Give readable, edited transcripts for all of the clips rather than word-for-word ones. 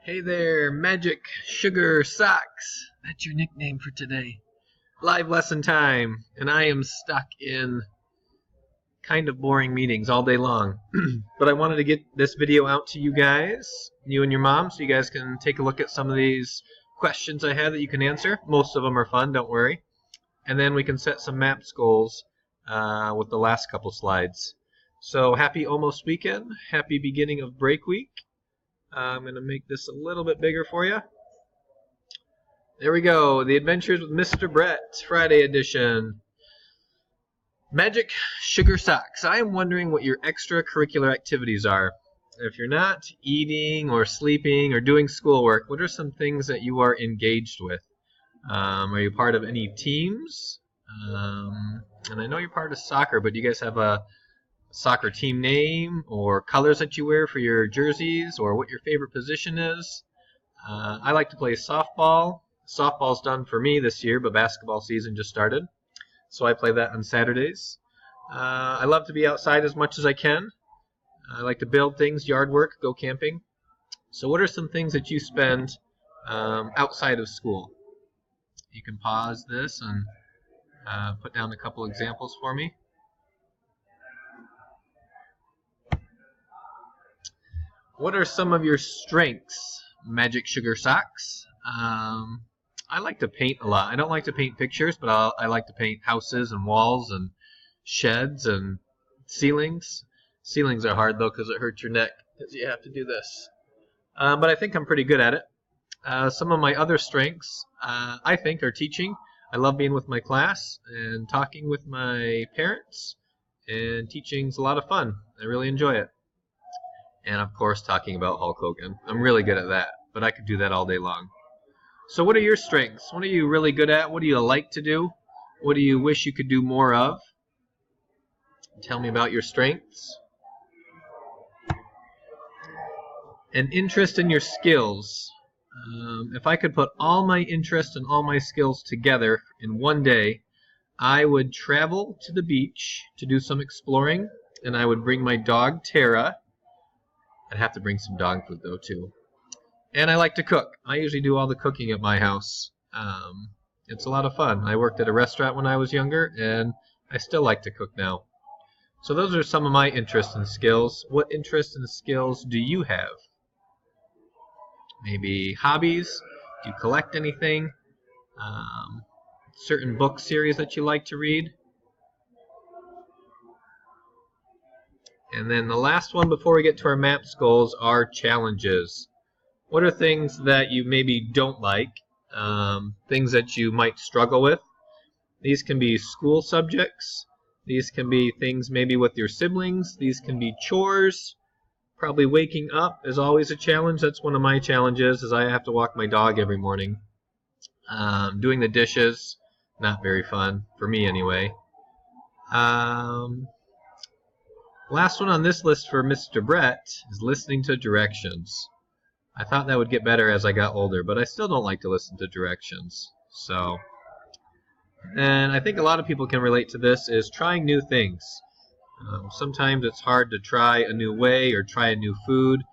Hey there, Magic Sugar Socks. That's your nickname for today. Live lesson time, and I am stuck in kind of boring meetings all day long. But I wanted to get this video out to you guys, you and your mom, so you guys can take a look at some of these questions I have that you can answer. Most of them are fun, don't worry. And then we can set some MAPS goals with the last couple slides. So happy almost weekend, happy beginning of break week. I'm going to make this a little bit bigger for you. There we go. The Adventures with Mr. Brett, Friday edition. Magic Sugar Socks. I am wondering what your extracurricular activities are. If you're not eating or sleeping or doing schoolwork, what are some things that you are engaged with? Are you part of any teams? And I know you're part of soccer, but do you guys have a soccer team name or colors that you wear for your jerseys or what your favorite position is? I like to play softball. Softball's done for me this year, but basketball season just started, so I play that on Saturdays. I love to be outside as much as I can. I like to build things, yard work, go camping. So what are some things that you spend outside of school? You can pause this and put down a couple examples for me. What are some of your strengths, Magic Sugar Socks? I like to paint a lot. I don't like to paint pictures, but I like to paint houses and walls and sheds and ceilings. Ceilings are hard, though, because it hurts your neck, because you have to do this. But I think I'm pretty good at it. Some of my other strengths, I think, are teaching. I love being with my class and talking with my parents, and teaching's a lot of fun. I really enjoy it. And, of course, talking about Hulk Hogan. I'm really good at that, but I could do that all day long. So what are your strengths? What are you really good at? What do you like to do? What do you wish you could do more of? Tell me about your strengths. An interest in your skills. If I could put all my interests and all my skills together in one day, I would travel to the beach to do some exploring, and I would bring my dog, Tara. I'd have to bring some dog food, though, too. And I like to cook. I usually do all the cooking at my house. It's a lot of fun. I worked at a restaurant when I was younger, and I still like to cook now. So those are some of my interests and skills. What interests and skills do you have? Maybe hobbies? Do you collect anything? Certain book series that you like to read? And then the last one before we get to our MAPS goals are challenges. What are things that you maybe don't like? Things that you might struggle with? These can be school subjects. These can be things maybe with your siblings. These can be chores. Probably waking up is always a challenge. That's one of my challenges, is I have to walk my dog every morning. Doing the dishes, not very fun, for me anyway. Last one on this list for Mr. Brett is listening to directions. I thought that would get better as I got older, but I still don't like to listen to directions. And I think a lot of people can relate to this, is trying new things. Sometimes it's hard to try a new way or try a new food,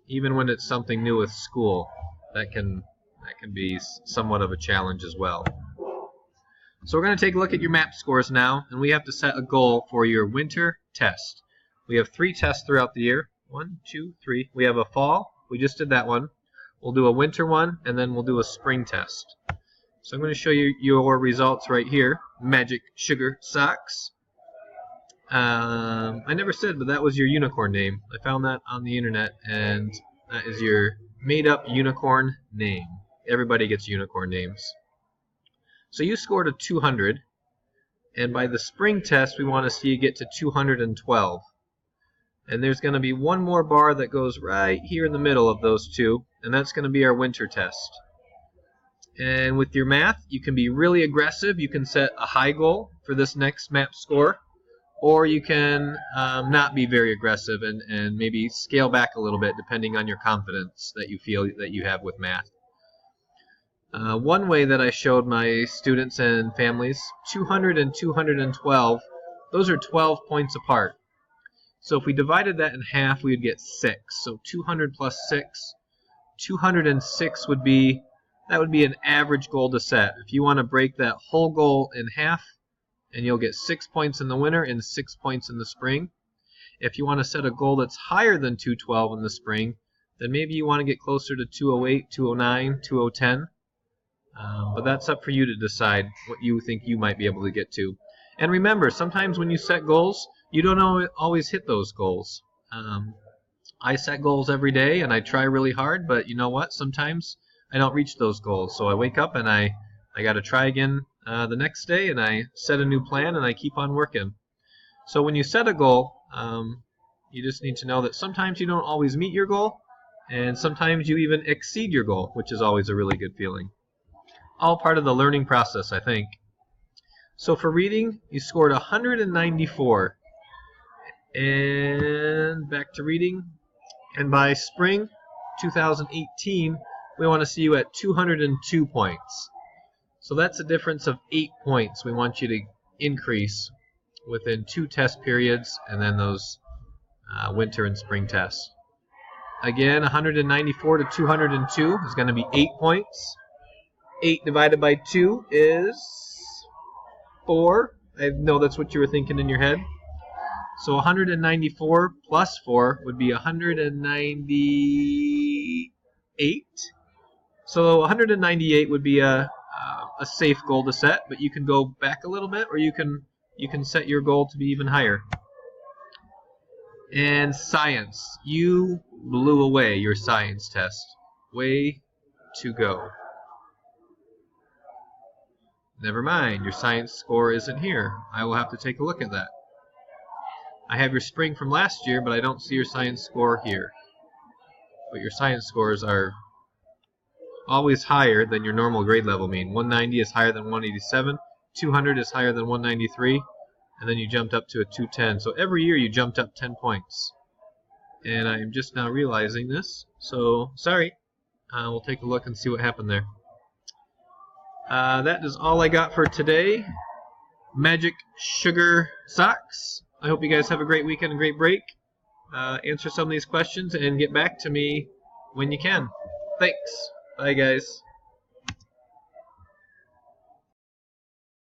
even when it's something new with school. That can be somewhat of a challenge as well. So we're going to take a look at your MAP scores now, and we have to set a goal for your winter test. We have 3 tests throughout the year. 1, 2, 3. We have a fall. We just did that one. We'll do a winter one, and then we'll do a spring test. So I'm going to show you your results right here. Magic Sugar Socks. I never said, but that was your unicorn name. I found that on the internet, and that is your made-up unicorn name. Everybody gets unicorn names. So you scored a 200, and by the spring test, we want to see you get to 212. And there's going to be one more bar that goes right here in the middle of those two, and that's going to be our winter test. And with your math, you can be really aggressive. You can set a high goal for this next MAP score, or you can not be very aggressive and maybe scale back a little bit depending on your confidence that you feel that you have with math. One way that I showed my students and families, 200 and 212, those are 12 points apart. So if we divided that in half, we would get 6. So 200 plus 6, 206 would be, that would be an average goal to set. If you want to break that whole goal in half, and you'll get 6 points in the winter and 6 points in the spring. If you want to set a goal that's higher than 212 in the spring, then maybe you want to get closer to 208, 209, 2010. But that's up for you to decide what you think you might be able to get to. And remember, sometimes when you set goals, you don't always hit those goals. I set goals every day and I try really hard, but you know what? Sometimes I don't reach those goals. So I wake up and I got to try again the next day, and I set a new plan and I keep on working. So when you set a goal, you just need to know that sometimes you don't always meet your goal, and sometimes you even exceed your goal, which is always a really good feeling. All part of the learning process, I think. So for reading, you scored 194. And back to reading. And by spring 2018, we want to see you at 202 points. So that's a difference of 8 points we want you to increase within 2 test periods and then those winter and spring tests. Again, 194 to 202 is going to be 8 points. 8 divided by 2 is 4. I know that's what you were thinking in your head. So 194 plus 4 would be 198. So 198 would be a safe goal to set, but you can go back a little bit, or you can set your goal to be even higher. And science, you blew away your science test. Way to go. Never mind, your science score isn't here. I will have to take a look at that. I have your spring from last year, but I don't see your science score here. But your science scores are always higher than your normal grade level mean. 190 is higher than 187, 200 is higher than 193, and then you jumped up to a 210. So every year you jumped up 10 points. And I'm just now realizing this, so sorry. We'll take a look and see what happened there. That is all I got for today. Magic Sugar Socks. I hope you guys have a great weekend and great break. Answer some of these questions and get back to me when you can. Thanks. Bye, guys.